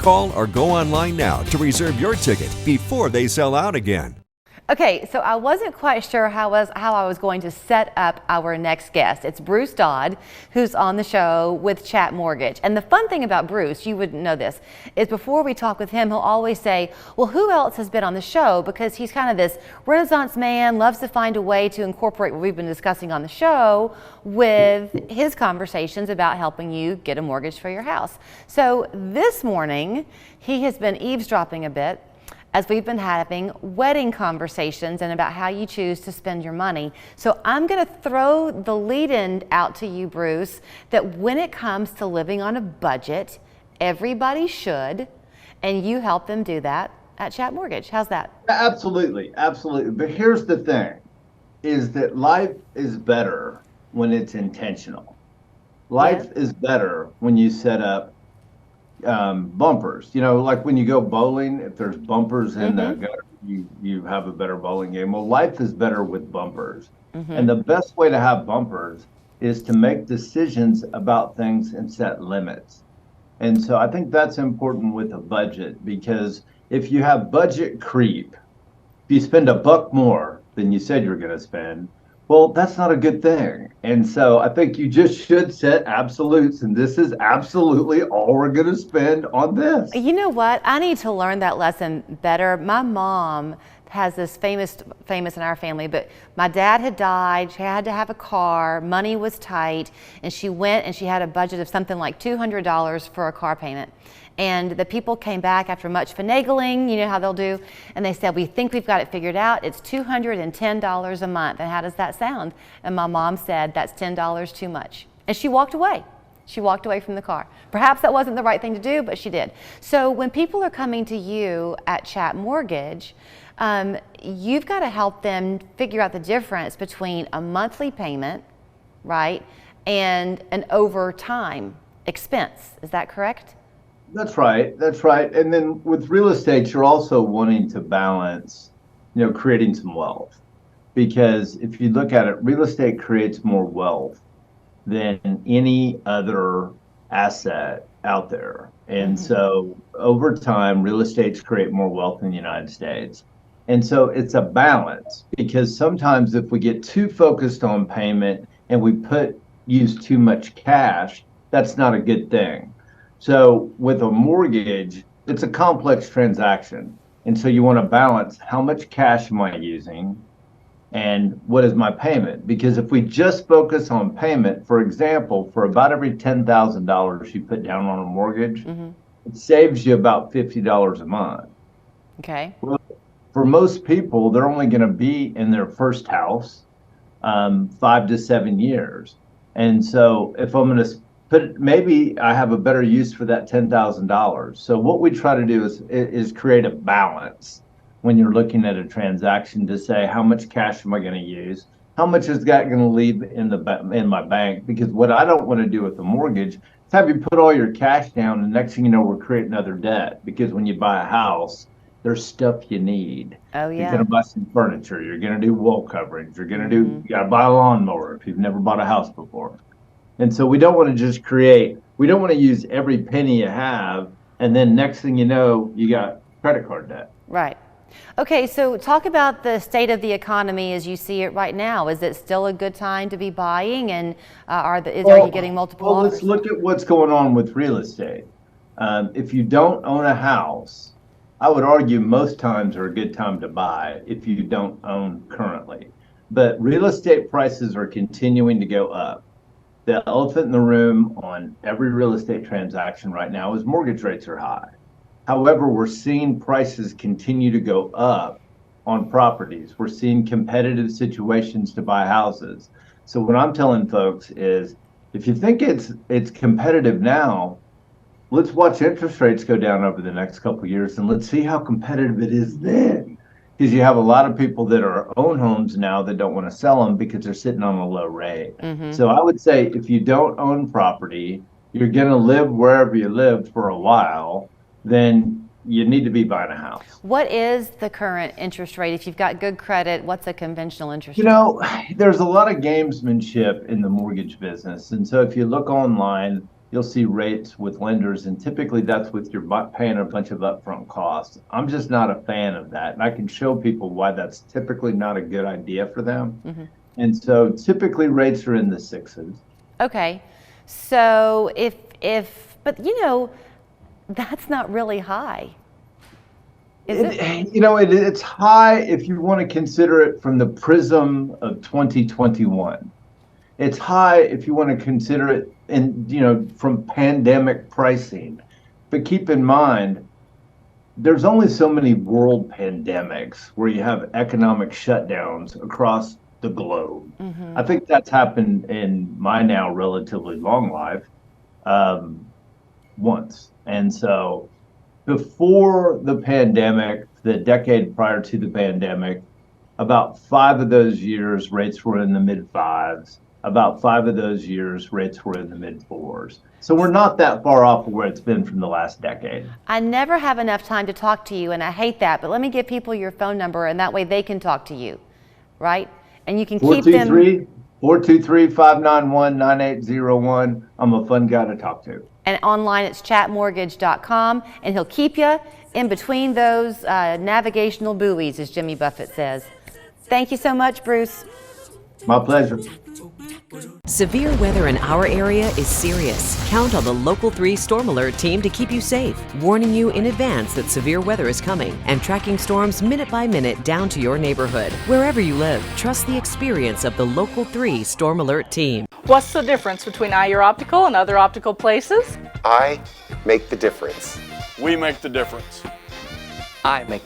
Call or go online now to reserve your ticket before they sell out again. Okay, so I wasn't quite sure how I was going to set up our next guest. It's Bruce Dodd, who's on the show with Chatt Mortgage. And the fun thing about Bruce, you wouldn't know this, is before we talk with him, he'll always say, well, who else has been on the show? Because he's kind of this Renaissance man, loves to find a way to incorporate what we've been discussing on the show with his conversations about helping you get a mortgage for your house. So this morning, he has been eavesdropping a bit as we've been having wedding conversations and about how you choose to spend your money. So I'm going to throw the lead-in out to you, Bruce, that when it comes to living on a budget, everybody should, and you help them do that at Chatt Mortgage. How's that? Absolutely, absolutely. But here's the thing, is that life is better when it's intentional. Life is better when you set up bumpers. You know, like when you go bowling, if there's bumpers in the gutter, you have a better bowling game. Well, life is better with bumpers. And the best way to have bumpers is to make decisions about things and set limits. And so I think that's important with a budget, because if you have budget creep, if you spend $1 more than you said you were going to spend, well, that's not a good thing. And so I think you just should set absolutes, and this is absolutely all we're going to spend on this. You know what? I need to learn that lesson better. My mom has this famous in our family, but my dad had died. She had to have a car. Money was tight, and she went and she had a budget of something like $200 for a car payment. And the people came back after much finagling, you know how they'll do, and they said, we think we've got it figured out. It's $210 a month. And how does that sound? And my mom said, that's $10 too much. And she walked away. She walked away from the car. Perhaps that wasn't the right thing to do, but she did. So when people are coming to you at Chatt Mortgage, you've got to help them figure out the difference between a monthly payment, right, and an overtime expense. Is that correct? That's right. That's right. And then with real estate, you're also wanting to balance, you know, creating some wealth. Because if you look at it, real estate creates more wealth than any other asset out there. And so over time, real estates create more wealth in the United States. And so it's a balance, because sometimes if we get too focused on payment and we use too much cash, that's not a good thing. So with a mortgage, it's a complex transaction. And so you want to balance, how much cash am I using and what is my payment? Because if we just focus on payment, for example, for about every $10,000 you put down on a mortgage, it saves you about $50 a month. Okay. Well, for most people, they're only going to be in their first house 5 to 7 years. And so if I'm going to maybe I have a better use for that $10,000. So what we try to do is create a balance when you're looking at a transaction to say, how much cash am I going to use? How much is that going to leave in my bank? Because what I don't want to do with a mortgage is have you put all your cash down, and next thing you know, we're creating another debt. Because when you buy a house, there's stuff you need. Oh, yeah. You're going to buy some furniture. You're going to do wall coverings. You're going to you got to buy a lawnmower if you've never bought a house before. And so we don't want to just we don't want to use every penny you have, and then next thing you know, you got credit card debt. Right. Okay, so talk about the state of the economy as you see it right now. Is it still a good time to be buying, and are you getting multiple offers? Let's look at what's going on with real estate. If you don't own a house, I would argue most times are a good time to buy if you don't own currently. But real estate prices are continuing to go up. The elephant in the room on every real estate transaction right now is mortgage rates are high. However, we're seeing prices continue to go up on properties. We're seeing competitive situations to buy houses. So what I'm telling folks is, if you think it's competitive now, let's watch interest rates go down over the next couple of years, and let's see how competitive it is then. Because you have a lot of people that own homes now that don't want to sell them because they're sitting on a low rate. So I would say, if you don't own property, you're going to live wherever you live for a while, then you need to be buying a house. What is the current interest rate? If you've got good credit, what's a conventional interest rate? You know, there's a lot of gamesmanship in the mortgage business. And so if you look online, you'll see rates with lenders, and typically that's with your paying a bunch of upfront costs. I'm just not a fan of that, and I can show people why that's typically not a good idea for them. And so typically rates are in the 6s. Okay, so but you know, that's not really high. Is it? You know, it's high if you want to consider it from the prism of 2021. It's high if you want to consider it from pandemic pricing. But keep in mind, there's only so many world pandemics where you have economic shutdowns across the globe. I think that's happened in my now relatively long life once. And so before the pandemic, the decade prior to the pandemic, about 5 of those years, rates were in the mid-5s. About 5 of those years, rates were in the mid-4s. So we're not that far off of where it's been from the last decade. I never have enough time to talk to you, and I hate that, but let me give people your phone number, and that way they can talk to you, right? And you can keep them. 423-591-9801. I'm a fun guy to talk to. And online it's chatmortgage.com, and he'll keep you in between those navigational buoys, as Jimmy Buffett says. Thank you so much, Bruce. My pleasure. Severe weather in our area is serious. Count on the Local 3 Storm Alert team to keep you safe, warning you in advance that severe weather is coming and tracking storms minute by minute down to your neighborhood. Wherever you live, trust the experience of the Local 3 Storm Alert team. What's the difference between Your Optical and other optical places? I make the difference. We make the difference. I make the